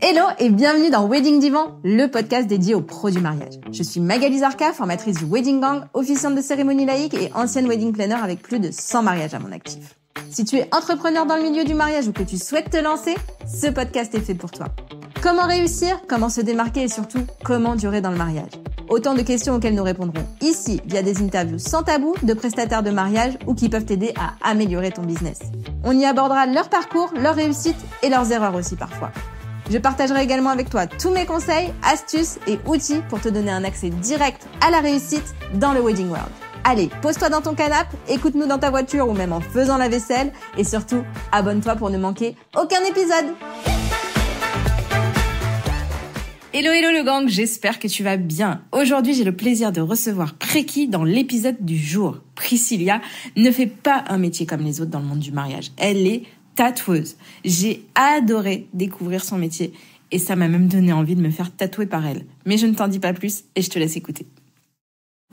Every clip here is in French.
Hello et bienvenue dans Wedding Divan, le podcast dédié aux pros du mariage. Je suis Magali Zarka, formatrice du Wedding Gang, officiante de cérémonie laïque et ancienne wedding planner avec plus de 100 mariages à mon actif. Si tu es entrepreneur dans le milieu du mariage ou que tu souhaites te lancer, ce podcast est fait pour toi. Comment réussir, comment se démarquer et surtout, comment durer dans le mariage? Autant de questions auxquelles nous répondrons ici via des interviews sans tabou de prestataires de mariage ou qui peuvent t'aider à améliorer ton business. On y abordera leur parcours, leurs réussites et leurs erreurs aussi parfois. Je partagerai également avec toi tous mes conseils, astuces et outils pour te donner un accès direct à la réussite dans le Wedding World. Allez, pose-toi dans ton canapé, écoute-nous dans ta voiture ou même en faisant la vaisselle et surtout, abonne-toi pour ne manquer aucun épisode. Hello le gang, j'espère que tu vas bien. Aujourd'hui, j'ai le plaisir de recevoir Préki dans l'épisode du jour. Priscilla ne fait pas un métier comme les autres dans le monde du mariage. Elle est tatoueuse. J'ai adoré découvrir son métier et ça m'a même donné envie de me faire tatouer par elle. Mais je ne t'en dis pas plus et je te laisse écouter.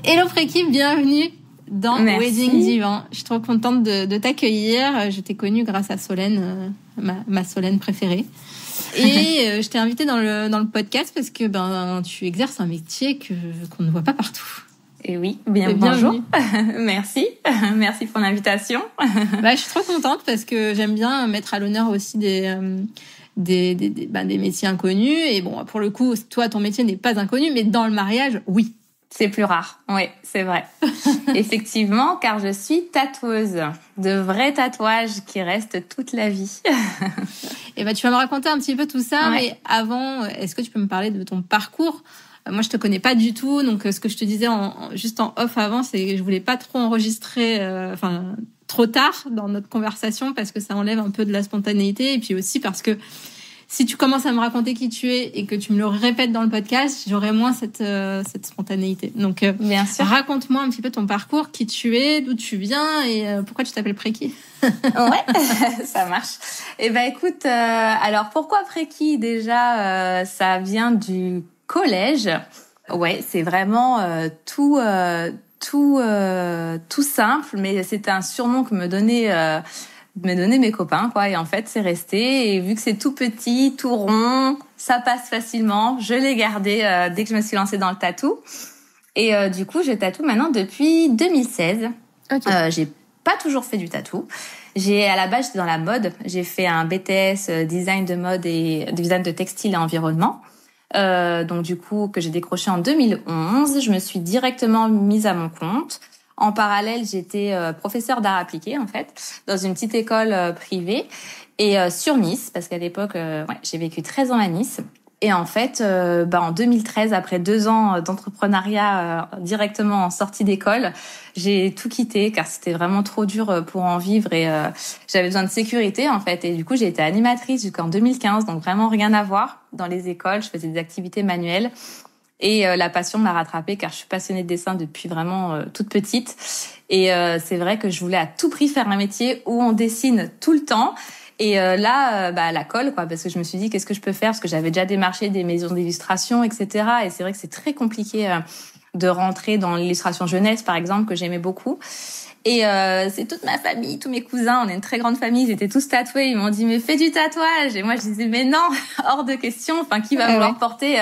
Hello Préki, bienvenue dans Wedding Divan. Je suis trop contente de t'accueillir. Je t'ai connue grâce à Solène, ma Solène préférée. Et je t'ai invitée dans le podcast parce que tu exerces un métier qu'on ne voit pas partout. Et oui, bonjour. Merci pour l'invitation. Je suis trop contente parce que j'aime bien mettre à l'honneur aussi des métiers inconnus. Et bon, pour le coup, toi, ton métier n'est pas inconnu, mais dans le mariage, oui. C'est plus rare. Oui, c'est vrai. Effectivement, car je suis tatoueuse. De vrais tatouages qui restent toute la vie. Et tu vas me raconter un petit peu tout ça. Ouais. Mais avant, est-ce que tu peux me parler de ton parcours? Moi, je te connais pas du tout, donc ce que je te disais juste en off avant, c'est que je voulais pas trop enregistrer, trop tard dans notre conversation parce que ça enlève un peu de la spontanéité et puis aussi parce que si tu commences à me raconter qui tu es et que tu me le répètes dans le podcast, j'aurai moins cette spontanéité. Donc, bien sûr. Raconte-moi un petit peu ton parcours, qui tu es, d'où tu viens et pourquoi tu t'appelles Préki. Ouais, ça marche. Écoute, alors pourquoi Préki déjà ça vient du collège. Ouais, c'est vraiment tout simple, mais c'était un surnom que me donnaient mes copains, quoi. Et en fait, c'est resté. Et vu que c'est tout petit, tout rond, ça passe facilement. Je l'ai gardé dès que je me suis lancée dans le tatou. Et du coup, je tatoue maintenant depuis 2016. Okay. J'ai pas toujours fait du tatou. À la base, j'étais dans la mode. J'ai fait un BTS design de mode et design de textile et environnement. Donc du coup que j'ai décroché en 2011, je me suis directement mise à mon compte. En parallèle, j'étais professeure d'art appliqué en fait dans une petite école privée et sur Nice parce qu'à l'époque j'ai vécu 13 ans à Nice. Et en fait, en 2013, après 2 ans d'entrepreneuriat directement en sortie d'école, j'ai tout quitté car c'était vraiment trop dur pour en vivre et j'avais besoin de sécurité en fait. Et du coup, j'ai été animatrice jusqu'en 2015, donc vraiment rien à voir dans les écoles. Je faisais des activités manuelles et la passion m'a rattrapée car je suis passionnée de dessin depuis vraiment toute petite. Et c'est vrai que je voulais à tout prix faire un métier où on dessine tout le temps. Et la colle, quoi, parce que je me suis dit qu'est-ce que je peux faire parce que j'avais déjà démarché des maisons d'illustration, etc. Et c'est vrai que c'est très compliqué de rentrer dans l'illustration jeunesse, par exemple, que j'aimais beaucoup. Et c'est toute ma famille, tous mes cousins, on est une très grande famille, ils étaient tous tatoués, ils m'ont dit mais fais du tatouage. Et moi je disais mais non, hors de question. Enfin qui va vouloir porter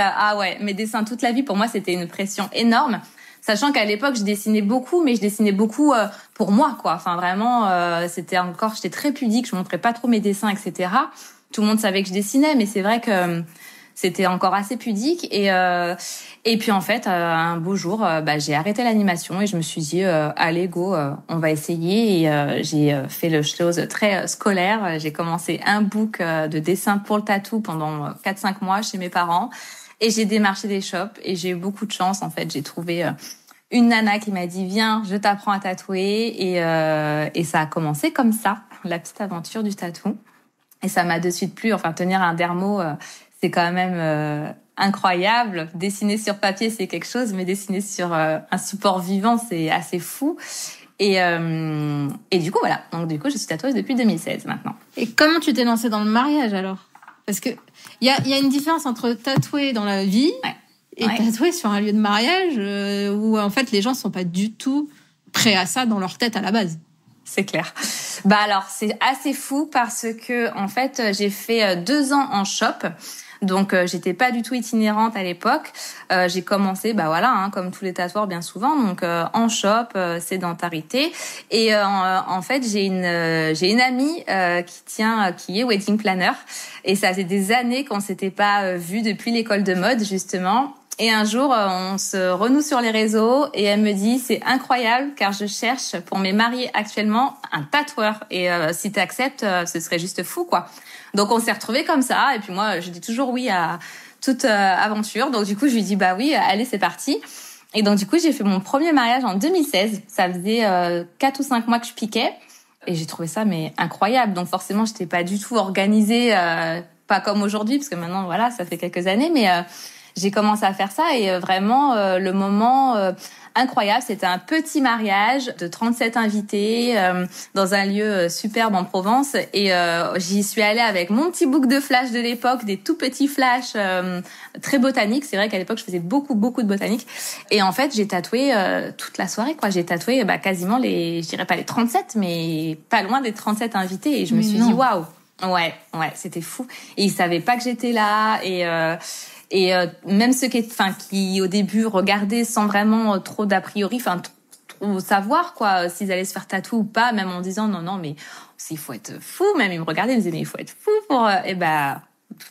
mes dessins toute la vie. Pour moi c'était une pression énorme. Sachant qu'à l'époque, je dessinais beaucoup, mais je dessinais beaucoup pour moi, quoi. Enfin, vraiment, j'étais très pudique, je montrais pas trop mes dessins, etc. Tout le monde savait que je dessinais, mais c'est vrai que c'était encore assez pudique. Et puis, en fait, un beau jour, j'ai arrêté l'animation et je me suis dit, allez, go, on va essayer. Et j'ai fait le chose très scolaire. J'ai commencé un book de dessin pour le tatou pendant 4-5 mois chez mes parents. Et j'ai démarché des shops et j'ai eu beaucoup de chance. En fait, j'ai trouvé une nana qui m'a dit viens, je t'apprends à tatouer et ça a commencé comme ça, la petite aventure du tatou. Et ça m'a de suite plu. Enfin, tenir un dermo, c'est quand même incroyable. Dessiner sur papier, c'est quelque chose, mais dessiner sur un support vivant, c'est assez fou. Et du coup, voilà. Donc du coup, je suis tatoueuse depuis 2016 maintenant. Et comment tu t'es lancée dans le mariage alors ? Parce que il y a une différence entre tatouer dans la vie et tatouer sur un lieu de mariage où en fait les gens sont pas du tout prêts à ça dans leur tête à la base. C'est clair. Alors c'est assez fou parce que en fait j'ai fait 2 ans en shop Donc j'étais pas du tout itinérante à l'époque. J'ai commencé comme tous les tatoueurs bien souvent, donc en shop, sédentarité. Et en fait, j'ai une amie qui est wedding planner, et ça faisait des années qu'on s'était pas vu depuis l'école de mode justement. Et un jour, on se renoue sur les réseaux et elle me dit « C'est incroyable car je cherche pour mes mariés actuellement un tatoueur. Et si tu acceptes, ce serait juste fou, quoi. » Donc, on s'est retrouvés comme ça. Et puis moi, je dis toujours oui à toute aventure. Donc, du coup, je lui dis « Bah oui, allez, c'est parti. » Et donc, du coup, j'ai fait mon premier mariage en 2016. Ça faisait 4 ou 5 mois que je piquais. Et j'ai trouvé ça incroyable. Donc, forcément, j'étais pas du tout organisée, pas comme aujourd'hui, parce que maintenant, voilà, ça fait quelques années. Mais j'ai commencé à faire ça et vraiment le moment incroyable, c'était un petit mariage de 37 invités dans un lieu superbe en Provence et j'y suis allée avec mon petit book de flash de l'époque, des tout petits flashs très botaniques. C'est vrai qu'à l'époque, je faisais beaucoup de botanique et en fait, j'ai tatoué toute la soirée, quoi. J'ai tatoué quasiment je dirais pas les 37, mais pas loin des 37 invités et je me suis dit waouh. Ouais, c'était fou. Et ils savaient pas que j'étais là et même ceux qui au début regardaient sans vraiment trop d'a priori, trop savoir quoi s'ils allaient se faire tatouer ou pas, même en disant non mais il faut être fou, même ils me regardaient, ils me disaient mais il faut être fou pour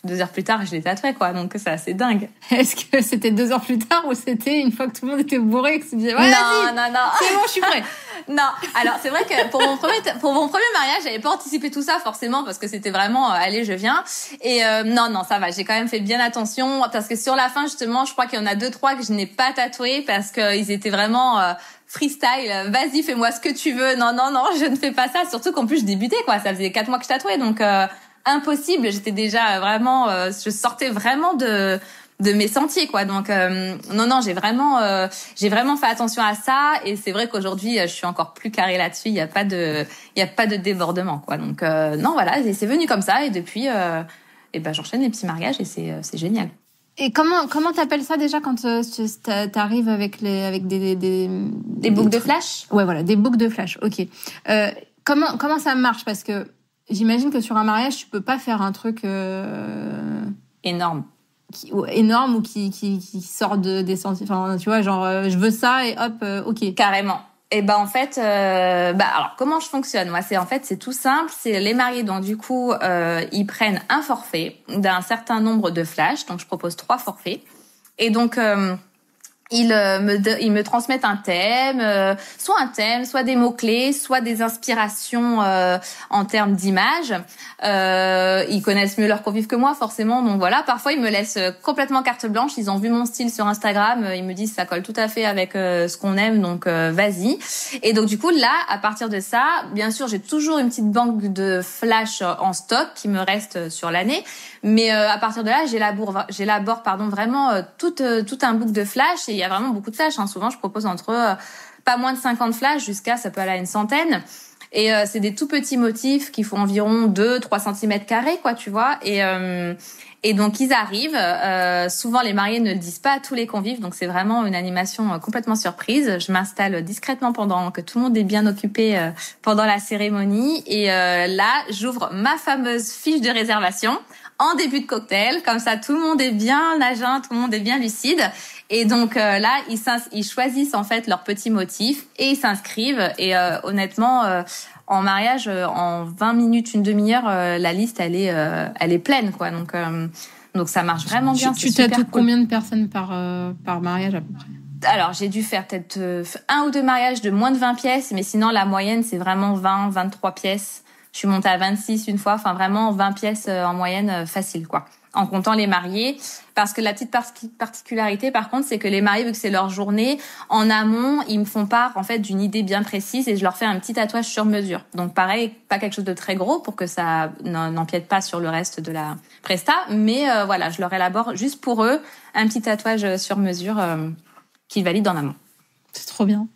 2 heures plus tard je les tatouais quoi, donc c'est assez dingue. Est-ce que c'était 2 heures plus tard ou c'était une fois que tout le monde était bourré que tu disais non c'est bon je suis prêt. Non, alors c'est vrai que pour mon premier mariage, j'avais pas anticipé tout ça forcément parce que c'était vraiment allez, je viens. Et non, ça va, j'ai quand même fait bien attention parce que sur la fin justement, je crois qu'il y en a 2-3 que je n'ai pas tatoués parce que ils étaient vraiment freestyle, vas-y, fais-moi ce que tu veux. Non, je ne fais pas ça, surtout qu'en plus je débutais quoi, ça faisait 4 mois que je tatouais donc impossible, j'étais déjà vraiment je sortais vraiment de mes sentiers quoi, donc non j'ai vraiment fait attention à ça et c'est vrai qu'aujourd'hui je suis encore plus carrée là-dessus, il y a pas de débordement quoi, donc non voilà, c'est venu comme ça et depuis j'enchaîne les petits mariages et c'est génial. Et comment t'appelles ça déjà quand t'arrives avec des boucles de flash? Ouais voilà, des boucles de flash. OK. Comment ça marche parce que j'imagine que sur un mariage, tu peux pas faire un truc énorme ou qui sort des sentiers, enfin tu vois, genre je veux ça et hop OK. Carrément. Et en fait alors comment je fonctionne moi, c'est tout simple, c'est les mariés donc du coup ils prennent un forfait d'un certain nombre de flashs, donc je propose 3 forfaits et donc ils me transmettent un thème, soit des mots-clés, soit des inspirations en termes d'images. Ils connaissent mieux leurs convives que moi, forcément. Donc voilà, parfois ils me laissent complètement carte blanche. Ils ont vu mon style sur Instagram, ils me disent ça colle tout à fait avec ce qu'on aime, donc vas-y. Et donc du coup là, à partir de ça, bien sûr, j'ai toujours une petite banque de flash en stock qui me reste sur l'année. Mais à partir de là, j'élabore vraiment tout un book de flash et il y a vraiment beaucoup de flash. Souvent, je propose entre pas moins de 50 flash jusqu'à ça peut aller à une centaine. Et c'est des tout petits motifs qui font environ 2-3 cm², quoi, tu vois. Et donc ils arrivent. Souvent les mariés ne le disent pas à tous les convives, donc c'est vraiment une animation complètement surprise. Je m'installe discrètement pendant que tout le monde est bien occupé pendant la cérémonie. Et là, j'ouvre ma fameuse fiche de réservation en début de cocktail, comme ça tout le monde est bien à jeun, tout le monde est bien lucide. Et donc là, ils choisissent en fait leur petit motif et ils s'inscrivent. Et honnêtement, en mariage, en 20 minutes, une demi-heure, la liste elle est pleine quoi. Donc ça marche vraiment bien. Tu tatoues combien de personnes par mariage à peu près? Alors j'ai dû faire peut-être 1 ou 2 mariages de moins de 20 pièces, mais sinon la moyenne c'est vraiment 20-23 pièces. Je suis montée à 26 une fois, enfin vraiment 20 pièces en moyenne facile quoi, en comptant les mariés. Parce que la petite particularité par contre, c'est que les mariés, vu que c'est leur journée, en amont, ils me font part en fait d'une idée bien précise et je leur fais un petit tatouage sur mesure. Donc pareil, pas quelque chose de très gros pour que ça n'empiète pas sur le reste de la presta, mais voilà, je leur élabore juste pour eux un petit tatouage sur mesure qu'ils valident en amont. C'est trop bien.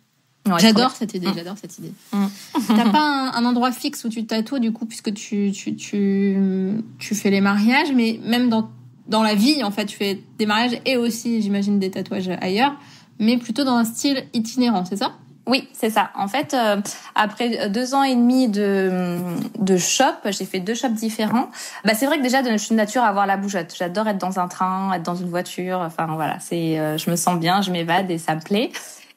Ouais, j'adore cette idée. T'as pas un endroit fixe où tu tatoues du coup, puisque tu fais les mariages, mais même dans la vie en fait, tu fais des mariages et aussi j'imagine des tatouages ailleurs, mais plutôt dans un style itinérant, c'est ça? Oui, c'est ça. En fait, après 2 ans et demi de shop, j'ai fait 2 shops différents. C'est vrai que déjà, je suis de nature à avoir la bougeotte. J'adore être dans un train, être dans une voiture. Enfin voilà, je me sens bien, je m'évade et ça me plaît.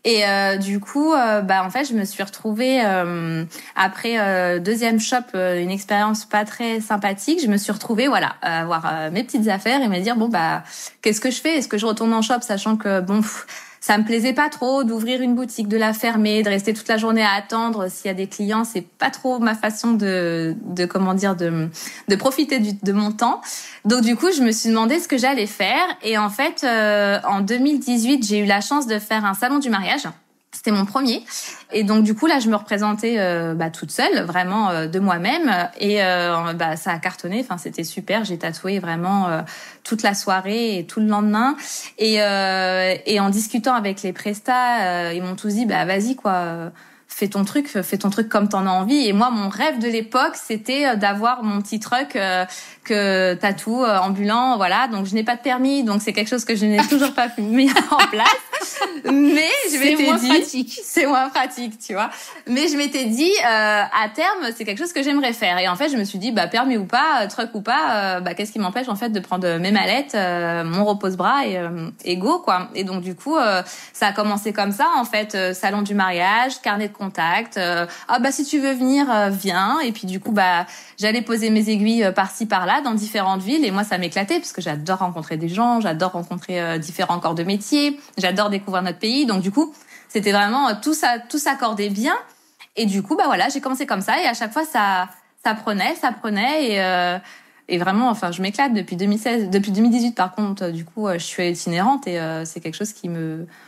Et du coup, en fait, je me suis retrouvée après deuxième shop, une expérience pas très sympathique. Je me suis retrouvée, voilà, à avoir mes petites affaires et me dire qu'est-ce que je fais? Est-ce que je retourne en shop, sachant que ça me plaisait pas trop d'ouvrir une boutique, de la fermer, de rester toute la journée à attendre s'il y a des clients. C'est pas trop ma façon de profiter de mon temps. Donc du coup, je me suis demandé ce que j'allais faire. Et en fait, en 2018, j'ai eu la chance de faire un salon du mariage. C'était mon premier. Et donc du coup là, je me représentais toute seule, vraiment de moi-même. Et ça a cartonné. Enfin, c'était super. J'ai tatoué vraiment toute la soirée et tout le lendemain. Et en discutant avec les prestats, ils m'ont tous dit vas-y quoi. Fais ton truc comme t'en as envie. Et moi, mon rêve de l'époque, c'était d'avoir mon petit truck que tatou ambulant, voilà. Donc je n'ai pas de permis, donc c'est quelque chose que je n'ai toujours pas mis en place. Mais je m'étais dit, c'est moins pratique, tu vois. Mais je m'étais dit, à terme, c'est quelque chose que j'aimerais faire. Et en fait, je me suis dit, permis ou pas, truck ou pas, qu'est-ce qui m'empêche en fait de prendre mes mallettes, mon repose-bras et go quoi. Et donc du coup, ça a commencé comme ça en fait, salon du mariage, carnet de contact. Si tu veux venir, viens. Et puis du coup, j'allais poser mes aiguilles par-ci par-là dans différentes villes. Et moi, ça m'éclatait parce que j'adore rencontrer des gens, j'adore rencontrer différents corps de métier, j'adore découvrir notre pays. Donc du coup, c'était vraiment tout s'accordait bien. Et du coup, voilà, j'ai commencé comme ça. Et à chaque fois, ça prenait. Et vraiment, enfin, je m'éclate depuis 2018. Par contre, du coup, je suis itinérante et c'est quelque chose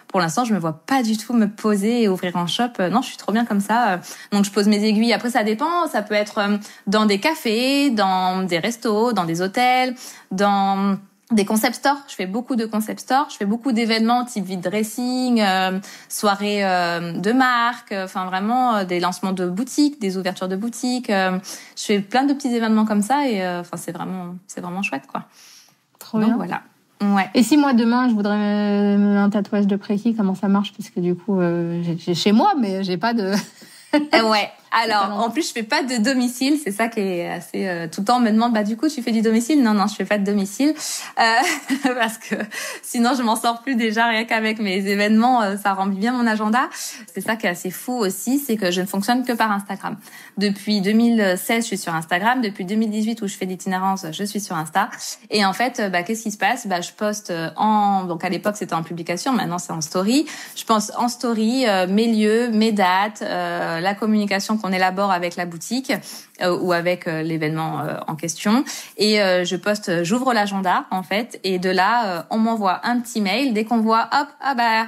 pour l'instant, je me vois pas du tout me poser et ouvrir un shop. Non, je suis trop bien comme ça. Donc, je pose mes aiguilles. Après, ça dépend. Ça peut être dans des cafés, dans des restos, dans des hôtels, dans des concept stores. Je fais beaucoup de concept stores. Je fais beaucoup d'événements type vide dressing, soirées de marque, enfin vraiment des lancements de boutiques, des ouvertures de boutiques. Je fais plein de petits événements comme ça et c'est vraiment chouette quoi. Trop bien. Donc voilà. Ouais. Et si moi demain je voudrais un tatouage de précis, comment ça marche? Parce que du coup j'ai chez moi mais j'ai pas de Ouais. Alors, en plus, je fais pas de domicile. C'est ça qui est assez... tout le temps, on me demande, du coup, tu fais du domicile? Non, je fais pas de domicile. Parce que sinon, je m'en sors plus déjà, rien qu'avec mes événements, ça remplit bien mon agenda. C'est ça qui est assez fou aussi, c'est que je ne fonctionne que par Instagram. Depuis 2016, je suis sur Instagram. Depuis 2018, où je fais d'itinérance, je suis sur Insta. Et en fait, qu'est-ce qui se passe? Je poste donc à l'époque, c'était en publication. Maintenant, c'est en story. Je pense en story, mes lieux, mes dates, la communication qu'on élabore avec la boutique ou avec l'événement en question. Et j'ouvre l'agenda en fait, et de là, on m'envoie un petit mail. Dès qu'on voit, hop,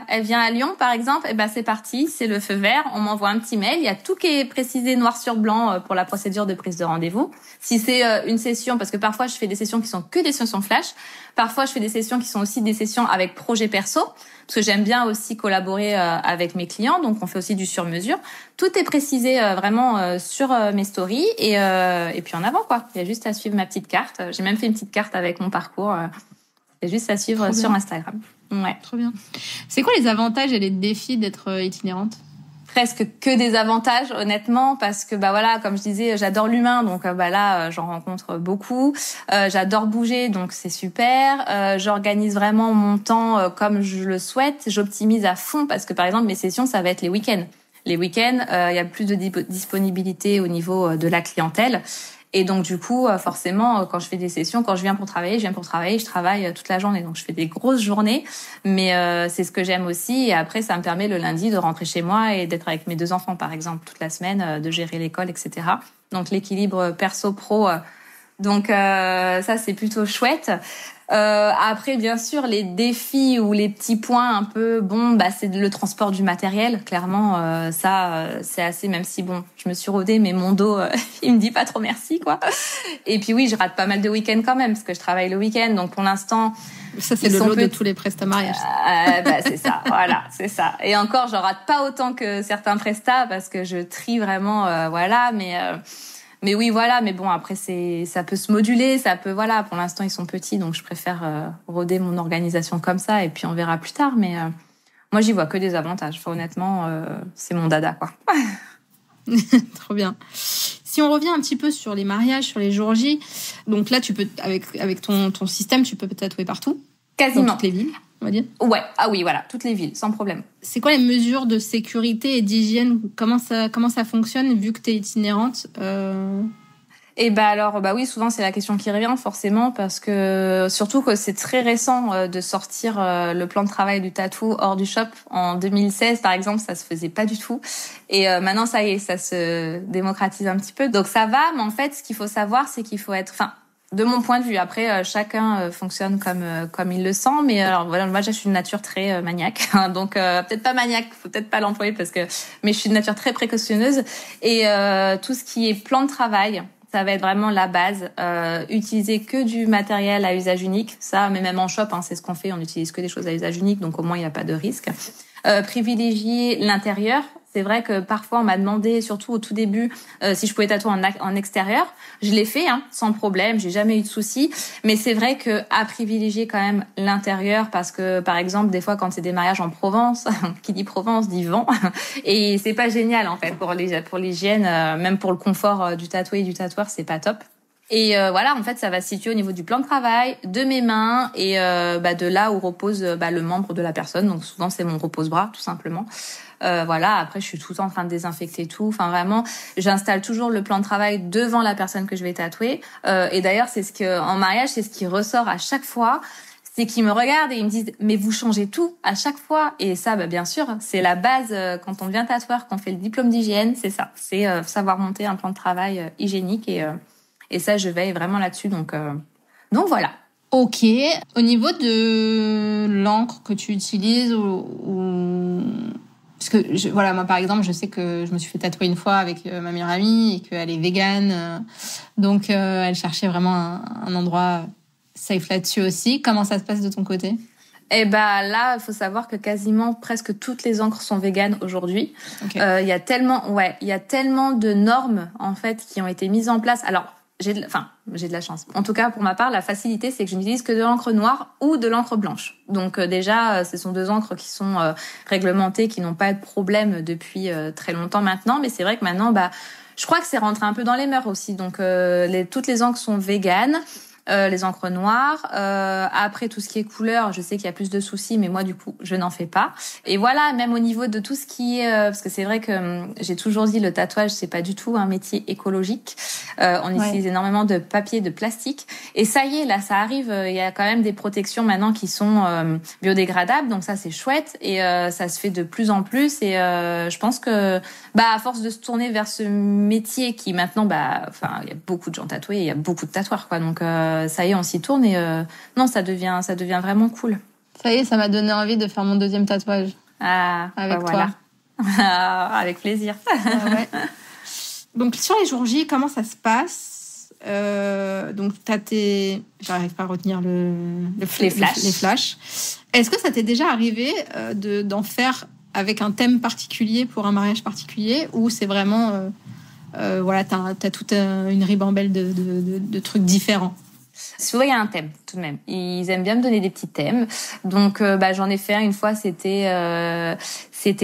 elle vient à Lyon par exemple, et c'est parti, c'est le feu vert. On m'envoie un petit mail. Il y a tout qui est précisé noir sur blanc pour la procédure de prise de rendez-vous. Si c'est une session, parce que parfois je fais des sessions qui sont que des sessions flash. Parfois je fais des sessions qui sont aussi des sessions avec projet perso, parce que j'aime bien aussi collaborer avec mes clients, donc on fait aussi du sur-mesure. Tout est précisé vraiment sur mes stories et puis en avant quoi. Il y a juste à suivre ma petite carte. J'ai même fait une petite carte avec mon parcours. Il y a juste à suivre sur Instagram. Ouais. Trop bien. C'est quoi les avantages et les défis d'être itinérante? Presque que des avantages honnêtement, parce que voilà, comme je disais, j'adore l'humain, donc là j'en rencontre beaucoup. J'adore bouger, donc c'est super. J'organise vraiment mon temps comme je le souhaite. J'optimise à fond parce que par exemple mes sessions ça va être les week-ends. Les week-ends, il y a plus de disponibilité au niveau de la clientèle. Et donc du coup, forcément, quand je fais des sessions, quand je viens pour travailler, je travaille toute la journée. Donc je fais des grosses journées, mais c'est ce que j'aime aussi. Et après, ça me permet le lundi de rentrer chez moi et d'être avec mes 2 enfants, par exemple, toute la semaine, de gérer l'école, etc. Donc l'équilibre perso-pro. Donc ça, c'est plutôt chouette. Après, bien sûr, les défis ou les petits points un peu, c'est le transport du matériel. Clairement, c'est assez, même si je me suis rodée, mais mon dos, il me dit pas trop merci, quoi. Et puis oui, je rate pas mal de week-ends quand même, parce que je travaille le week-end. Donc pour l'instant, ça c'est le lot de tous les prestats mariages. C'est ça, voilà, c'est ça. Et encore, je rate pas autant que certains prestats parce que je trie vraiment, mais oui, voilà. Mais bon, après, ça peut se moduler, voilà. Pour l'instant, ils sont petits, donc je préfère roder mon organisation comme ça, et puis on verra plus tard. Mais moi, j'y vois que des avantages. Enfin, honnêtement, c'est mon dada, quoi. Trop bien. Si on revient un petit peu sur les mariages, sur les jours J, donc là, tu peux, avec ton système, tu peux tatouer partout. Quasiment. Dans toutes les villes, on va dire. Ouais. Ah oui, voilà. Toutes les villes, sans problème. C'est quoi les mesures de sécurité et d'hygiène? Comment ça fonctionne, vu que t'es itinérante? Et alors, oui, souvent c'est la question qui revient forcément parce que surtout que c'est très récent de sortir le plan de travail du tatou hors du shop. En 2016, par exemple, ça se faisait pas du tout. Et maintenant, ça y est, ça se démocratise un petit peu. Donc ça va, mais en fait, ce qu'il faut savoir, c'est qu'il faut être, de mon point de vue, après chacun fonctionne comme il le sent, mais alors voilà, moi je suis une nature très maniaque, donc peut-être pas maniaque, faut peut-être pas l'employer mais je suis une nature très précautionneuse et tout ce qui est plan de travail, ça va être vraiment la base. Utiliser que du matériel à usage unique, ça, mais même en shop, c'est ce qu'on fait, on utilise que des choses à usage unique, donc au moins il n'y a pas de risque. Privilégier l'intérieur. C'est vrai que parfois on m'a demandé, surtout au tout début, si je pouvais tatouer en extérieur. Je l'ai fait, sans problème, j'ai jamais eu de soucis. Mais c'est vrai que à privilégier quand même l'intérieur parce que, par exemple, des fois quand c'est des mariages en Provence, qui dit Provence dit vent, et c'est pas génial en fait pour l'hygiène, même pour le confort du tatoué et du tatoueur, c'est pas top. Et voilà, en fait, ça va se situer au niveau du plan de travail, de mes mains et de là où repose le membre de la personne. Donc souvent, c'est mon repose-bras, tout simplement. Voilà, après, je suis tout le temps en train de désinfecter tout. Enfin, vraiment, j'installe toujours le plan de travail devant la personne que je vais tatouer. Et d'ailleurs, en mariage, c'est ce qui ressort à chaque fois. C'est qu'ils me regardent et ils me disent « Mais vous changez tout à chaque fois ». Et ça, bien sûr, c'est la base quand on devient tatoueur, qu'on fait le diplôme d'hygiène, c'est ça. C'est savoir monter un plan de travail hygiénique et ça, je veille vraiment là-dessus. Donc voilà. Ok. Au niveau de l'encre que tu utilises ou... Parce que moi par exemple, je sais que je me suis fait tatouer une fois avec ma meilleure amie et qu'elle est végane, donc elle cherchait vraiment un endroit safe là-dessus aussi. Comment ça se passe de ton côté? Eh là, il faut savoir que quasiment presque toutes les encres sont véganes aujourd'hui. Okay. Il y a tellement de normes en fait qui ont été mises en place. Alors j'ai de la chance. En tout cas, pour ma part, la facilité, c'est que je n'utilise que de l'encre noire ou de l'encre blanche. Donc déjà, ce sont deux encres qui sont réglementées, qui n'ont pas de problème depuis très longtemps maintenant. Mais c'est vrai que maintenant, je crois que c'est rentré un peu dans les mœurs aussi. Donc toutes les encres sont véganes. Les encres noires. Après, tout ce qui est couleur, je sais qu'il y a plus de soucis, mais moi, du coup, je n'en fais pas. Et voilà, même au niveau de tout ce qui est... parce que c'est vrai que j'ai toujours dit, le tatouage, c'est pas du tout un métier écologique. On utilise énormément de papier, de plastique. Et ça y est, là, ça arrive. Il y a quand même des protections maintenant qui sont biodégradables. Donc ça, c'est chouette. Et ça se fait de plus en plus. Et je pense que, à force de se tourner vers ce métier qui maintenant, il y a beaucoup de gens tatoués, il y a beaucoup de tatoueurs, quoi. Donc ça y est, on s'y tourne et non, ça devient vraiment cool. Ça y est, ça m'a donné envie de faire mon deuxième tatouage. Avec toi. Avec plaisir. Ouais. Donc sur les jours J, comment ça se passe? Donc t'as j'arrive pas à retenir les flashs. Est-ce que ça t'est déjà arrivé d'en faire avec un thème particulier pour un mariage particulier, ou c'est vraiment t'as toute une ribambelle de trucs différents? Souvent, il y a un thème, tout de même. Ils aiment bien me donner des petits thèmes. Donc, j'en ai fait une fois, c'était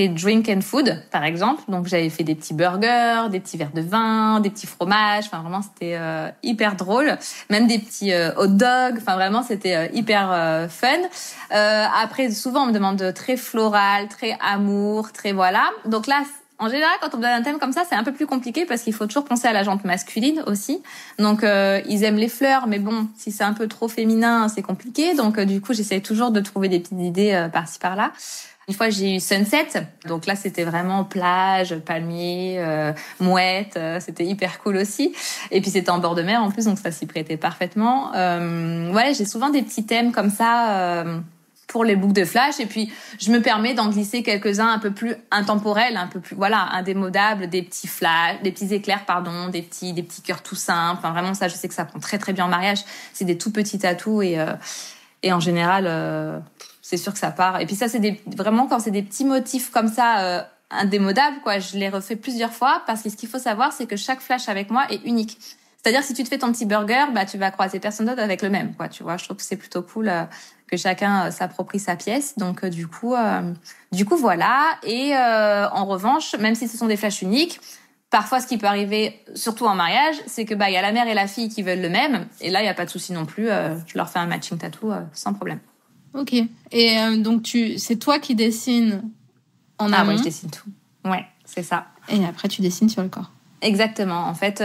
drink and food, par exemple. Donc, j'avais fait des petits burgers, des petits verres de vin, des petits fromages. Enfin, vraiment, c'était hyper drôle. Même des petits hot dogs. Enfin, vraiment, c'était hyper fun. Après, souvent, on me demande très floral, très amour, très voilà. Donc là, en général, quand on me donne un thème comme ça, c'est un peu plus compliqué parce qu'il faut toujours penser à la jante masculine aussi. Donc, ils aiment les fleurs, mais bon, si c'est un peu trop féminin, c'est compliqué. Donc, du coup, j'essaie toujours de trouver des petites idées par-ci, par-là. Une fois, j'ai eu Sunset. Donc là, c'était vraiment plage, palmier, mouette. C'était hyper cool aussi. Et puis, c'était en bord de mer en plus, donc ça s'y prêtait parfaitement. J'ai souvent des petits thèmes comme ça pour les boucles de flash, et puis je me permets d'en glisser quelques-uns un peu plus intemporels, un peu plus indémodables, des petits flashs, des petits éclairs, des petits cœurs tout simples. Enfin, vraiment, ça, je sais que ça prend très très bien en mariage. C'est des tout petits tatous et en général, c'est sûr que ça part. Et puis ça, c'est vraiment quand c'est des petits motifs comme ça indémodables, quoi. Je les refais plusieurs fois parce que ce qu'il faut savoir, c'est que chaque flash avec moi est unique. C'est-à-dire, si tu te fais ton petit burger, tu vas croiser personne d'autre avec le même, quoi. Tu vois, je trouve que c'est plutôt cool. que chacun s'approprie sa pièce. Donc du coup voilà. Et en revanche, même si ce sont des flashs uniques, parfois ce qui peut arriver, surtout en mariage, c'est que il y a la mère et la fille qui veulent le même, et là il y a pas de souci non plus. Je leur fais un matching tattoo sans problème. Ok. Et donc c'est toi qui dessines en amont. Ah ouais, je dessine tout. Ouais, c'est ça. Et après tu dessines sur le corps. Exactement. En fait,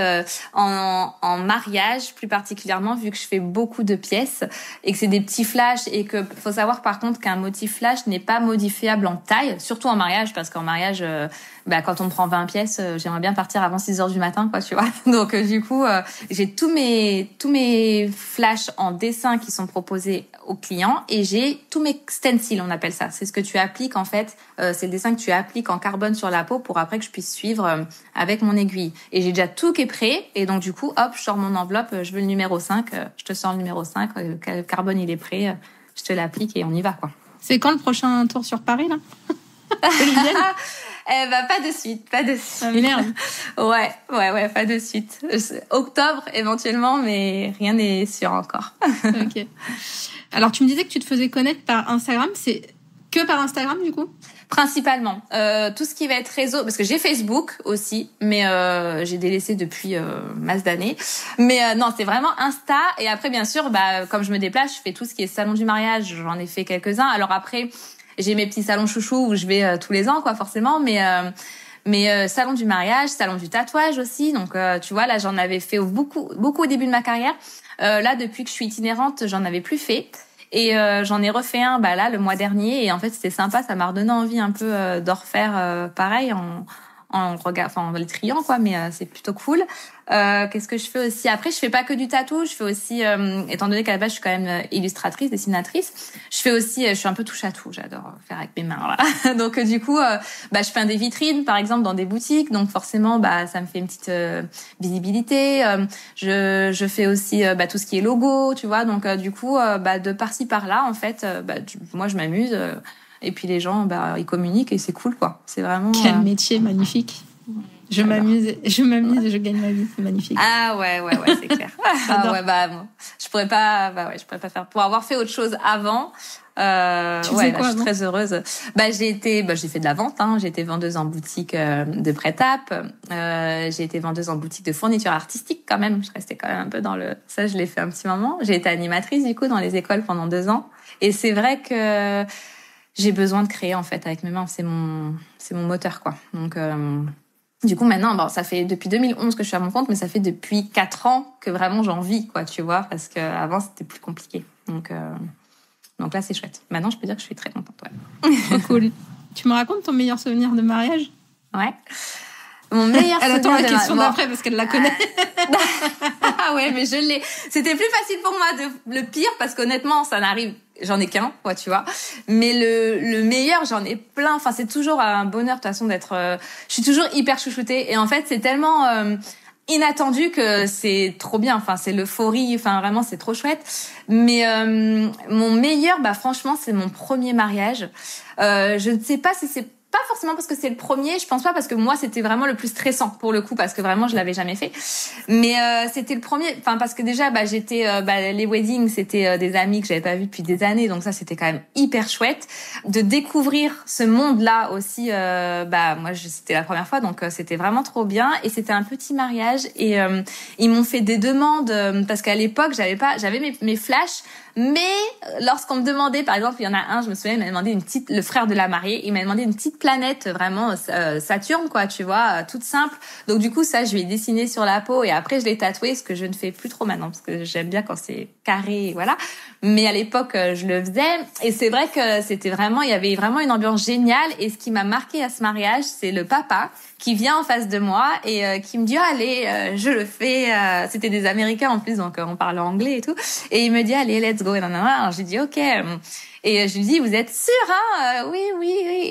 en mariage, plus particulièrement, vu que je fais beaucoup de pièces et que c'est des petits flashs, et que faut savoir par contre qu'un motif flash n'est pas modifiable en taille, surtout en mariage, parce qu'en mariage, quand on prend 20 pièces, j'aimerais bien partir avant 6 heures du matin, quoi, tu vois. Donc du coup, j'ai tous mes flashs en dessin qui sont proposés aux clients, et j'ai tous mes stencils, on appelle ça. C'est ce que tu appliques en fait. C'est le dessin que tu appliques en carbone sur la peau pour après que je puisse suivre avec mon aiguille. Et j'ai déjà tout qui est prêt, et donc du coup, hop, je sors mon enveloppe, je veux le numéro 5, je te sors le numéro 5, le carbone il est prêt, je te l'applique et on y va, quoi. C'est quand le prochain tour sur Paris, là? Pas de suite. Ah, merde. Ouais, pas de suite. Octobre éventuellement, mais rien n'est sûr encore. Ok. Alors tu me disais que tu te faisais connaître par Instagram, c'est que par Instagram du coup? Principalement. Tout ce qui va être réseau, parce que j'ai Facebook aussi, mais j'ai délaissé depuis masse d'années. Mais non, c'est vraiment Insta. Et après, bien sûr, comme je me déplace, je fais tout ce qui est salon du mariage. J'en ai fait quelques-uns. Alors après, j'ai mes petits salons chouchous où je vais tous les ans, quoi, forcément. Mais salon du mariage, salon du tatouage aussi. Donc, tu vois, là, j'en avais fait beaucoup au début de ma carrière. Là, depuis que je suis itinérante, j'en avais plus fait. Et j'en ai refait un là le mois dernier, et en fait c'était sympa, ça m'a redonné envie un peu de refaire pareil en les triant, quoi, mais c'est plutôt cool. Qu'est-ce que je fais aussi? Après, je fais pas que du tatou, je fais aussi étant donné qu'à la base je suis quand même illustratrice, dessinatrice, je fais aussi je suis un peu touche à tout, j'adore faire avec mes mains, voilà. Donc du coup je fais des vitrines par exemple dans des boutiques, donc forcément ça me fait une petite visibilité. Je fais aussi tout ce qui est logo, tu vois, donc du coup de par-ci par-là en fait moi je m'amuse et puis les gens ils communiquent et c'est cool, quoi. C'est vraiment quel métier magnifique. Je m'amuse et je gagne ma vie, c'est magnifique. Ah ouais, c'est clair. Moi, je pourrais pas faire, pour avoir fait autre chose avant. Je suis très heureuse. J'ai fait de la vente, j'ai été vendeuse en boutique de prêt-à-porter. J'ai été vendeuse en boutique de fourniture artistique quand même. Je restais quand même un peu ça, je l'ai fait un petit moment. J'ai été animatrice du coup dans les écoles pendant 2 ans. Et c'est vrai que j'ai besoin de créer en fait avec mes mains. C'est mon moteur, quoi. Donc du coup, maintenant, ça fait depuis 2011 que je suis à mon compte, mais ça fait depuis 4 ans que vraiment j'en vis, quoi, tu vois, parce qu'avant, c'était plus compliqué. Donc là, c'est chouette. Maintenant, je peux dire que je suis très contente, ouais. Trop cool. Tu me racontes ton meilleur souvenir de mariage? Ouais. Mon meilleur souvenir. Elle attend la question d'après parce qu'elle la connaît. Ah ouais, mais je l'ai. C'était plus facile pour moi le pire, parce qu'honnêtement, ça n'arrive. J'en ai qu'un, quoi, tu vois. Mais le meilleur, j'en ai plein. Enfin, c'est toujours un bonheur, de toute façon, d'être. Je suis toujours hyper chouchoutée. Et en fait, c'est tellement inattendu que c'est trop bien. Enfin, c'est l'euphorie. Enfin, vraiment, c'est trop chouette. Mais mon meilleur, franchement, c'est mon premier mariage. Je ne sais pas si c'est pas forcément parce que c'est le premier, je pense pas, parce que moi c'était vraiment le plus stressant pour le coup, parce que vraiment je l'avais jamais fait. Mais c'était le premier, parce que déjà j'étais les weddings, c'était des amis que j'avais pas vus depuis des années, donc ça c'était quand même hyper chouette de découvrir ce monde-là aussi. Moi c'était la première fois, donc c'était vraiment trop bien, et c'était un petit mariage, et ils m'ont fait des demandes parce qu'à l'époque j'avais mes flashs. Mais lorsqu'on me demandait, par exemple, il y en a un, je me souviens, il m'a demandé le frère de la mariée, il m'a demandé une petite planète vraiment Saturne, quoi, tu vois, toute simple. Donc du coup, ça, je lui ai dessiné sur la peau, et après je l'ai tatoué, ce que je ne fais plus trop maintenant, parce que j'aime bien quand c'est carré, voilà. Mais à l'époque, je le faisais, et c'est vrai que il y avait vraiment une ambiance géniale. Et ce qui m'a marqué à ce mariage, c'est le papa qui vient en face de moi et qui me dit allez, je le fais. C'était des Américains en plus, donc on parlait anglais et tout. Et il me dit allez, let's go. Alors j'ai dit ok. Et je lui dis vous êtes sûr Oui.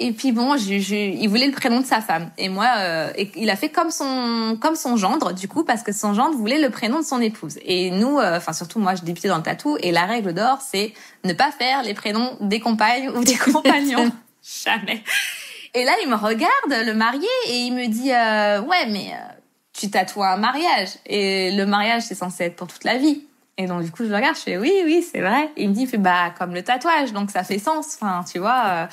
Et puis bon, il voulait le prénom de sa femme. Et moi, il a fait comme son gendre du coup, parce que son gendre voulait le prénom de son épouse. Et nous, surtout moi, je débutais dans le tatou, et la règle d'or, c'est ne pas faire les prénoms des compagnes ou des compagnons. Jamais. Et là, il me regarde, le marié, et il me dit ouais, mais tu tatoues un mariage, et le mariage c'est censé être pour toute la vie. Et donc, du coup, je le regarde, je fais, oui, c'est vrai. Et il me dit, bah, comme le tatouage, donc ça fait sens, enfin, tu vois.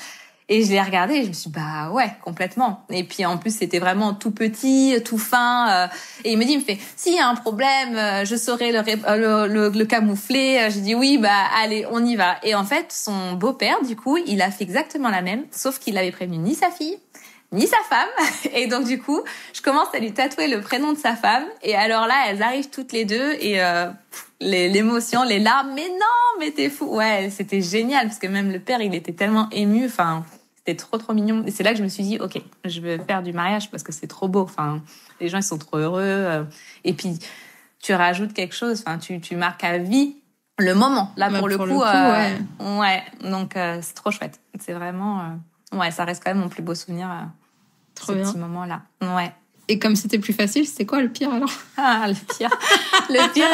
Et je l'ai regardé et je me suis dit, bah ouais, complètement. Et puis en plus, c'était vraiment tout petit, tout fin. Et il me fait, s'il y a un problème, je saurais le camoufler. J'ai dit, oui, bah allez, on y va. Et en fait, son beau-père, du coup, il a fait exactement la même, sauf qu'il n'avait prévenu ni sa fille, ni sa femme. Et donc, du coup, je commence à lui tatouer le prénom de sa femme. Et alors là, elles arrivent toutes les deux et l'émotion, les larmes. Mais non, mais t'es fou. Ouais, c'était génial parce que même le père, il était tellement ému. Enfin, c'était trop mignon. Et c'est là que je me suis dit, ok, je veux faire du mariage parce que c'est trop beau. Enfin, les gens, ils sont trop heureux. Et puis, tu rajoutes quelque chose. Enfin, tu marques à vie le moment. Là, pour le coup, ouais. Donc, c'est trop chouette. C'est vraiment, ouais, ça reste quand même mon plus beau souvenir. Trop ce bien. petit moment-là. Ouais. Et comme c'était plus facile, c'était quoi le pire alors? Ah, le pire. Le pire.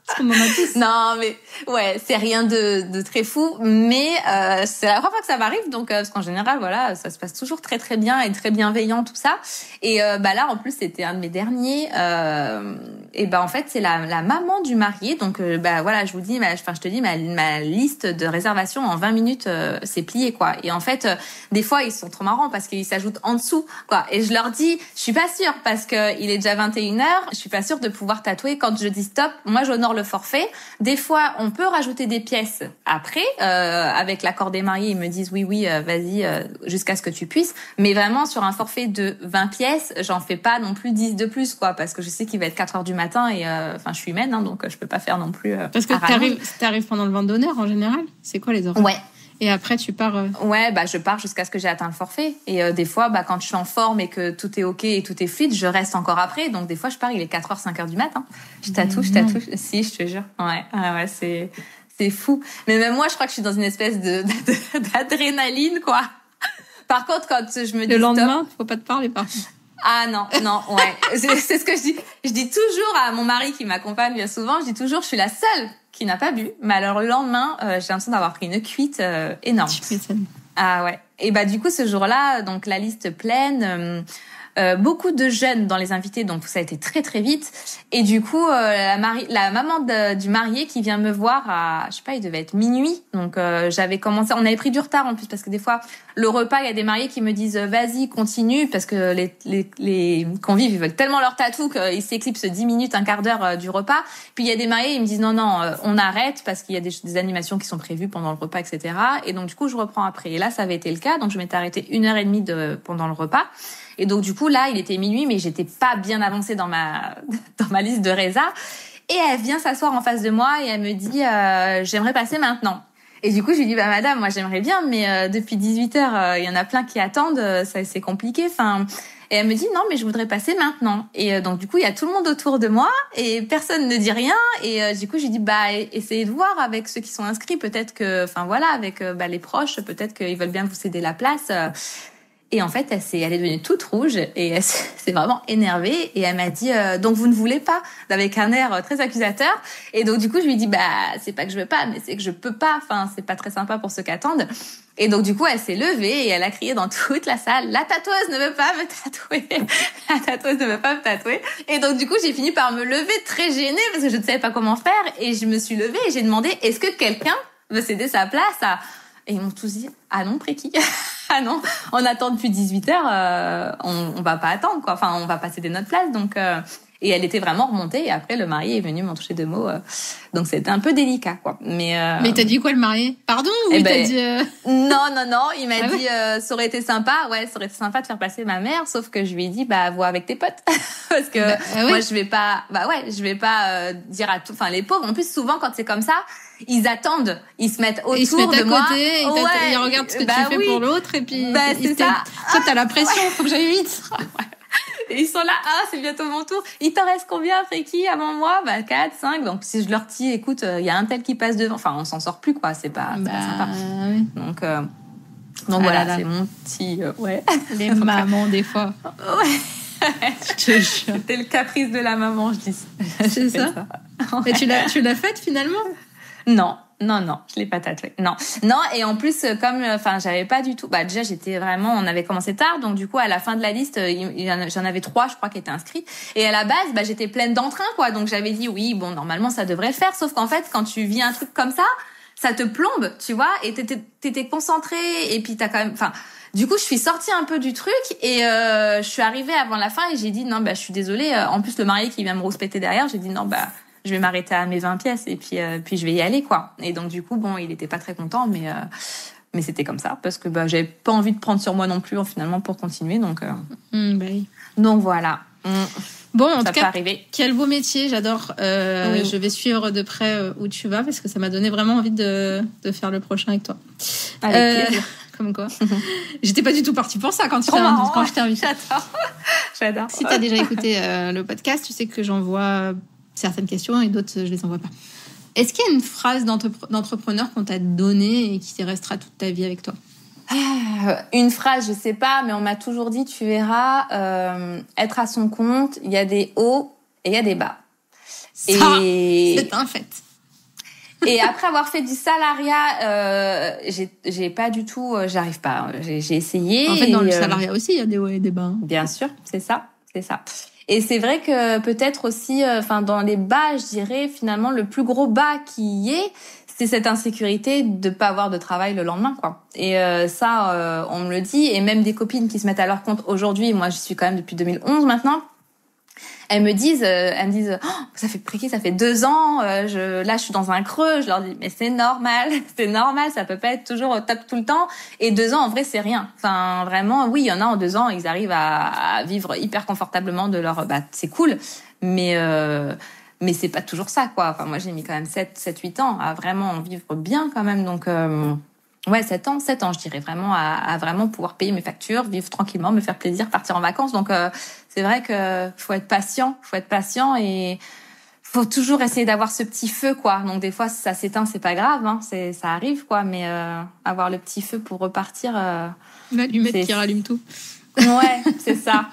Parce qu'on en a tous. Non, mais ouais, c'est rien de très fou, mais c'est la première fois que ça m'arrive, donc parce qu'en général, voilà, ça se passe toujours très très bien et très bienveillant tout ça. Et bah là, en plus, c'était un de mes derniers. Et bah en fait, c'est la maman du marié, donc bah voilà, je vous dis, je te dis, ma liste de réservation en 20 minutes, c'est plié quoi. Et en fait, des fois, ils sont trop marrants parce qu'ils s'ajoutent en dessous quoi. Et je leur dis, je suis pas sûre parce que il est déjà 21h, je suis pas sûre de pouvoir tatouer quand je dis stop. Moi, j'honore le forfait. Des fois, on peut rajouter des pièces après, avec l'accord des mariés, ils me disent oui, vas-y, jusqu'à ce que tu puisses. Mais vraiment, sur un forfait de 20 pièces, j'en fais pas non plus 10 de plus, quoi, parce que je sais qu'il va être 4h du matin et, enfin, je suis humaine, hein, donc je peux pas faire non plus. Parce que t'arrives pendant le vent d'honneur, en général. C'est quoi les horaires? Ouais. Et après, tu pars... Ouais, bah je pars jusqu'à ce que j'ai atteint le forfait. Et des fois, bah quand je suis en forme et que tout est OK et tout est fluide, je reste encore après. Donc des fois, je pars, il est 4h, 5h du matin. Je tatoue. Si, je te jure. Ouais, c'est fou. Mais même moi, je crois que je suis dans une espèce d'adrénaline, quoi. Par contre, quand je me dis le lendemain, faut pas te parler, par contre. Ah non, ouais. C'est ce que je dis. Je dis toujours à mon mari qui m'accompagne bien souvent, je dis toujours, je suis la seule qui n'a pas bu. Mais alors le lendemain, j'ai l'impression d'avoir pris une cuite énorme. Tu m'étonnes. Ah ouais. Et bah du coup, ce jour-là, donc la liste pleine, beaucoup de jeunes dans les invités, donc ça a été très très vite. Et du coup, la maman du marié qui vient me voir à, je sais pas, il devait être minuit. Donc j'avais commencé, on avait pris du retard en plus parce que des fois le repas, il y a des mariés qui me disent vas-y continue parce que les convives ils veulent tellement leur tatou qu'ils s'éclipsent 10 minutes, un quart d'heure du repas. Puis il y a des mariés, ils me disent non, on arrête parce qu'il y a des animations qui sont prévues pendant le repas, etc. Et donc du coup je reprends après. Et là ça avait été le cas, donc je m'étais arrêtée 1h30 pendant le repas. Et donc du coup là il était minuit mais j'étais pas bien avancée dans ma liste de résa et elle vient s'asseoir en face de moi et elle me dit j'aimerais passer maintenant. Et du coup je lui dis bah madame moi j'aimerais bien mais depuis 18h il y en a plein qui attendent, ça c'est compliqué enfin. Et elle me dit non mais je voudrais passer maintenant. Et donc du coup il y a tout le monde autour de moi et personne ne dit rien et du coup je lui dis bah essayez de voir avec ceux qui sont inscrits peut-être que enfin voilà avec les proches peut-être qu'ils veulent bien vous céder la place. Et en fait, elle est devenue toute rouge et elle s'est vraiment énervée et elle m'a dit donc vous ne voulez pas, avec un air très accusateur. Et donc du coup, je lui dis bah c'est pas que je veux pas, mais c'est que je peux pas. Enfin, c'est pas très sympa pour ceux qui attendent. Et donc du coup, elle s'est levée et elle a crié dans toute la salle la tatoueuse ne veut pas me tatouer. La tatoueuse ne veut pas me tatouer. Et donc du coup, j'ai fini par me lever très gênée parce que je ne savais pas comment faire et je me suis levée et j'ai demandé est-ce que quelqu'un veut céder sa place à... Et ils m'ont tous dit ah non, préquis. Ah non, on attend depuis 18h, on va pas attendre quoi. Enfin, on va pas céder notre place donc et elle était vraiment remontée et après le marié est venu m'en toucher 2 mots. Donc c'était un peu délicat quoi. Mais t'as dit quoi le marié? Pardon ou il t'a dit Non, il m'a dit ça aurait été sympa de faire passer ma mère sauf que je lui ai dit bah vois avec tes potes parce que moi je vais pas dire à tout enfin les pauvres en plus souvent quand c'est comme ça ils attendent, ils se mettent autour de moi. Ils regardent ce que tu fais pour l'autre et puis c'est ça. Toi t'as la pression, faut que j'aille vite. Et ils sont là, c'est bientôt mon tour. Il t'en reste combien, Friki, avant moi? 4, 5. Donc, si je leur dis, écoute, il y a un tel qui passe devant. Enfin, on s'en sort plus, quoi. C'est pas sympa. Oui. Donc voilà, c'est mon petit, Les mamans, des fois. Ouais. Je te jure. C'était le caprice de la maman, je dis. C'est ça. Et tu l'as faite, finalement? Non, je l'ai pas tatoué. Non. Et en plus, comme, j'avais pas du tout, déjà, on avait commencé tard, donc du coup, à la fin de la liste, j'en avais 3, je crois, qui étaient inscrits. Et à la base, j'étais pleine d'entrain, quoi. Donc j'avais dit, oui, bon, normalement, ça devrait le faire. Sauf qu'en fait, quand tu vis un truc comme ça te plombe, tu vois, et t'étais concentrée, et puis t'as quand même, du coup, je suis sortie un peu du truc et je suis arrivée avant la fin et j'ai dit non, je suis désolée. En plus, le marié qui vient me rouspéter derrière, j'ai dit non, je vais m'arrêter à mes 20 pièces et puis je vais y aller, quoi. Et donc du coup, bon, il était pas très content, mais c'était comme ça parce que j'avais pas envie de prendre sur moi non plus finalement pour continuer, donc oui. Donc voilà. Bon, en tout cas, arriver. Quel beau métier, j'adore. Oui. Je vais suivre de près où tu vas parce que ça m'a donné vraiment envie de faire le prochain avec toi. Avec plaisir. Comme quoi. J'étais pas du tout partie pour ça quand je t'ai invité. J'adore. Si t'as déjà écouté le podcast, tu sais que j'envoie certaines questions et d'autres, je les envoie pas. Est-ce qu'il y a une phrase d'entrepreneur qu'on t'a donnée et qui restera toute ta vie avec toi? Une phrase, je sais pas, mais on m'a toujours dit, tu verras, être à son compte, il y a des hauts et il y a des bas. C'est un fait. Et après avoir fait du salariat, j'ai pas du tout, j'arrive pas. J'ai essayé. En fait, dans le salariat aussi, il y a des hauts et des bas. Bien sûr, c'est ça. Et c'est vrai que peut-être aussi, dans les bas, je dirais finalement le plus gros bas qui y est, c'est cette insécurité de pas avoir de travail le lendemain, quoi. Et ça, on me le dit. Et même des copines qui se mettent à leur compte aujourd'hui, moi, je suis quand même depuis 2011 maintenant. Elles me disent, oh, ça fait 2 ans, là je suis dans un creux. Je leur dis, mais c'est normal, ça peut pas être toujours au top tout le temps. Et 2 ans, en vrai, c'est rien. Vraiment, oui, il y en a en 2 ans, ils arrivent à vivre hyper confortablement de leur, c'est cool, mais c'est pas toujours ça, quoi. Moi, j'ai mis quand même 7-8 ans à vraiment vivre bien quand même, donc. Ouais, 7 ans, je dirais vraiment à vraiment pouvoir payer mes factures, vivre tranquillement, me faire plaisir, partir en vacances. Donc c'est vrai que faut être patient et faut toujours essayer d'avoir ce petit feu, quoi. Donc des fois si ça s'éteint, c'est pas grave, hein, ça arrive, quoi, mais avoir le petit feu pour repartir l'allumette qui rallume tout. Ouais, c'est ça.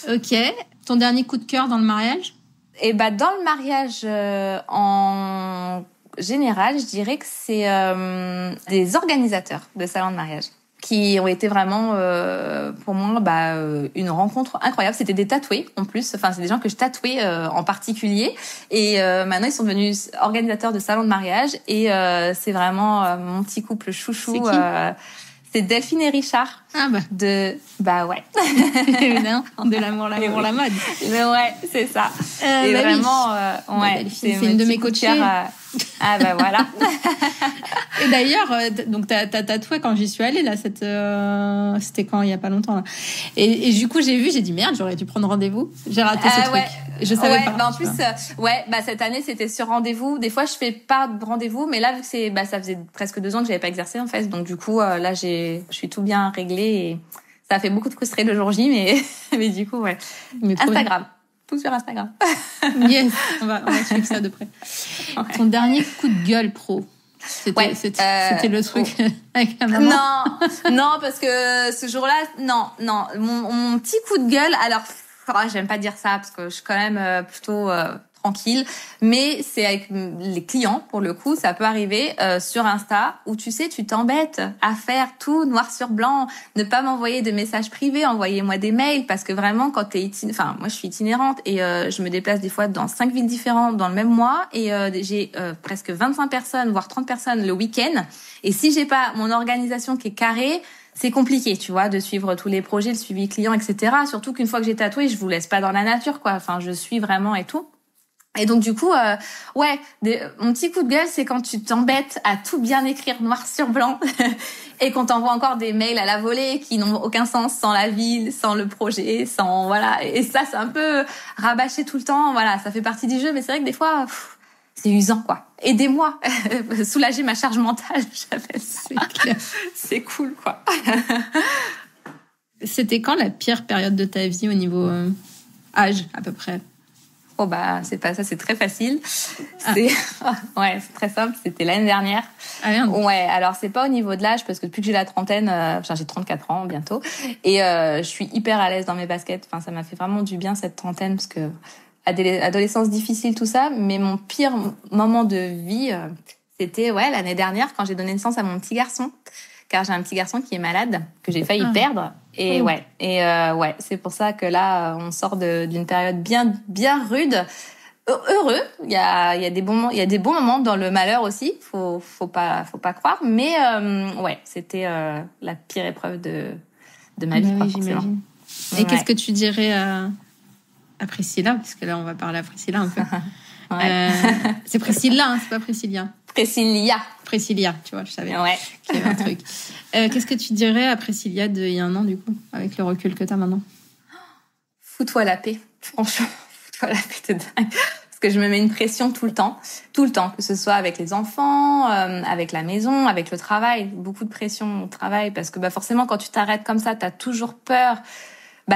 OK. Ton dernier coup de cœur dans le mariage? Et dans le mariage en général, je dirais que c'est des organisateurs de salons de mariage qui ont été vraiment pour moi une rencontre incroyable. C'était des tatoués en plus, c'est des gens que je tatouais en particulier, et maintenant ils sont devenus organisateurs de salons de mariage, et c'est vraiment mon petit couple chouchou. C'est qui? C'est Delphine et Richard. Ah ouais. Évidemment, de l'amour, la mode. Mais ouais, c'est ça. Et vraiment, ouais. C'est une de mes coachées. Voilà. Et d'ailleurs, donc t'as tatoué quand j'y suis allée là. C'était quand, il y a pas longtemps là. Et du coup j'ai dit merde, j'aurais dû prendre rendez-vous. J'ai raté ce truc. Ouais. Je savais pas. En plus, cette année c'était sur rendez-vous. Des fois je fais pas de rendez-vous, mais là vu que ça faisait presque 2 ans que j'avais pas exercé en fait, donc du coup là je suis tout bien réglée, et ça a fait beaucoup de frustrer le jour J, mais du coup ouais. Instagram. Tout sur Instagram. Yes, on va suivre ça de près. Ouais. Ton dernier coup de gueule pro, c'était le truc avec la maman? Non, parce que ce jour-là, non. Mon petit coup de gueule, alors, j'aime pas dire ça parce que je suis quand même plutôt tranquille, mais c'est avec les clients, pour le coup, ça peut arriver sur Insta, où tu t'embêtes à faire tout noir sur blanc, ne pas m'envoyer de messages privés, envoyez-moi des mails, parce que vraiment, quand moi je suis itinérante, et je me déplace des fois dans 5 villes différentes dans le même mois, et j'ai presque 25 personnes, voire 30 personnes le week-end, et si j'ai pas mon organisation qui est carrée, c'est compliqué, tu vois, de suivre tous les projets, le suivi client, etc. Surtout qu'une fois que j'ai tatoué, je vous laisse pas dans la nature, quoi. Je suis vraiment et tout. Et donc du coup, mon petit coup de gueule, c'est quand tu t'embêtes à tout bien écrire noir sur blanc et qu'on t'envoie encore des mails à la volée qui n'ont aucun sens, sans la ville, sans le projet, sans voilà. Et ça, c'est un peu rabâché tout le temps. Voilà, ça fait partie du jeu, mais c'est vrai que des fois, c'est usant, quoi. Aidez-moi, soulager ma charge mentale, j'appelle ça. C'est clair. C'est cool, quoi. C'était quand la pire période de ta vie au niveau âge, à peu près? Oh c'est pas ça, c'est très facile. C'est très simple, c'était l'année dernière. Ah merde. Ouais, alors c'est pas au niveau de l'âge parce que depuis que j'ai la trentaine, j'ai 34 ans bientôt, et je suis hyper à l'aise dans mes baskets. Ça m'a fait vraiment du bien cette trentaine, parce que adolescence difficile, tout ça. Mais mon pire moment de vie, c'était l'année dernière quand j'ai donné naissance à mon petit garçon. Car j'ai un petit garçon qui est malade, que j'ai failli perdre. Et c'est pour ça que là, on sort d'une période bien rude. Heureux, il y a des bons moments dans le malheur aussi, faut pas croire, mais c'était la pire épreuve de ma vie, quoi, forcément. Et qu'est-ce que tu dirais à Priscilla, parce que là on va parler à Priscilla un peu. C'est Priscilla, hein, c'est pas Priscilla. Priscilla, tu vois, je savais qu'il y avait un truc. Qu'est-ce que tu dirais à Priscilla d'il y a un an, du coup, avec le recul que t'as maintenant? Fous-toi la paix, franchement. La paix de dingue. Parce que je me mets une pression tout le temps, que ce soit avec les enfants, avec la maison, avec le travail, beaucoup de pression au travail, parce que forcément quand tu t'arrêtes comme ça, t'as toujours peur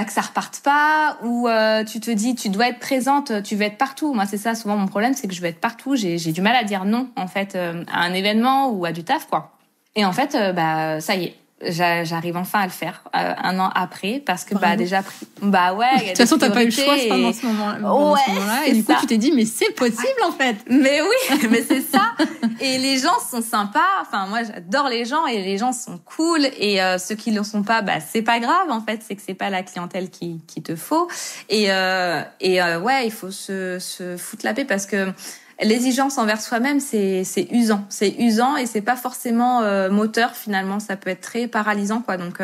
que ça reparte pas, ou tu te dis tu dois être présente, tu veux être partout. Moi c'est ça souvent mon problème, c'est que je veux être partout, j'ai du mal à dire non en fait à un événement ou à du taf, quoi. Et en fait ça y est. J'arrive enfin à le faire 1 an après, parce que déjà de toute façon t'as pas eu le choix pendant ce moment-là, et du coup tu t'es dit mais c'est possible en fait. Mais oui, mais c'est ça. Et les gens sont sympas, enfin moi j'adore les gens et les gens sont cool, et ceux qui le sont pas, c'est pas grave en fait, c'est que c'est pas la clientèle qui te faut, et il faut se foutre la paix, parce que l'exigence envers soi-même, c'est usant. C'est usant et c'est pas forcément moteur, finalement. Ça peut être très paralysant, quoi. Donc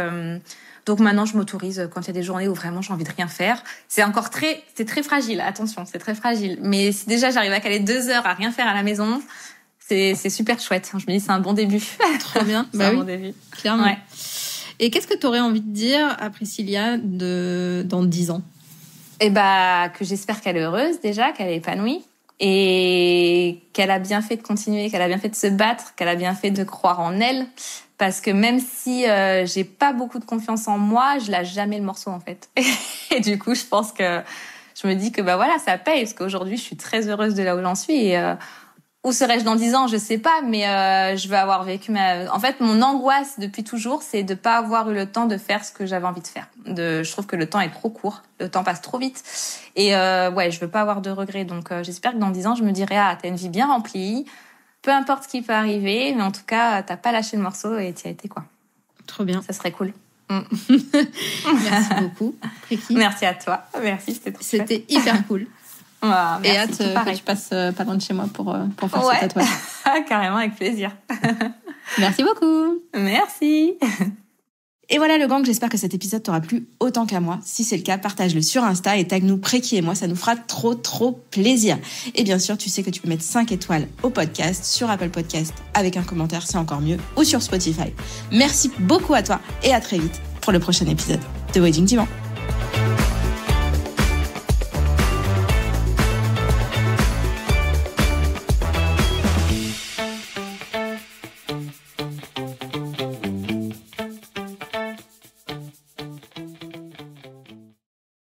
maintenant, je m'autorise quand il y a des journées où vraiment j'ai envie de rien faire. C'est très fragile. Attention, c'est très fragile. Mais si déjà j'arrive à caler 2 heures à rien faire à la maison, c'est super chouette. Je me dis, c'est un bon début. Trop bien. C'est un bon début. Clairement. Ouais. Et qu'est-ce que tu aurais envie de dire à Priscilla dans 10 ans? Que j'espère qu'elle est heureuse déjà, qu'elle est épanouie. Et qu'elle a bien fait de continuer, qu'elle a bien fait de se battre, qu'elle a bien fait de croire en elle. Parce que même si j'ai pas beaucoup de confiance en moi, je lâche jamais le morceau, en fait. Et du coup, je pense que je me dis que ça paye. Parce qu'aujourd'hui, je suis très heureuse de là où j'en suis. Et où serais-je dans 10 ans, je sais pas. Mais je veux avoir vécu En fait, mon angoisse depuis toujours, c'est de pas avoir eu le temps de faire ce que j'avais envie de faire. Je trouve que le temps est trop court. Le temps passe trop vite. Et je veux pas avoir de regrets. Donc j'espère que dans 10 ans, je me dirai t'as une vie bien remplie. Peu importe ce qui peut arriver, mais en tout cas, t'as pas lâché le morceau et t'y as été, quoi. Trop bien. Ça serait cool. Merci beaucoup, Priki. Merci à toi. Merci, c'était hyper cool. Merci, et hâte que tu passes pas loin de chez moi pour faire ce tatouage. Carrément, avec plaisir. Merci beaucoup. Merci. Et voilà le gang, j'espère que cet épisode t'aura plu autant qu'à moi. Si c'est le cas, partage-le sur Insta et tag-nous Priki et moi, ça nous fera trop plaisir. Et bien sûr, tu sais que tu peux mettre 5 étoiles au podcast, sur Apple Podcast, avec un commentaire, c'est encore mieux, ou sur Spotify. Merci beaucoup à toi et à très vite pour le prochain épisode de Wedding Divan.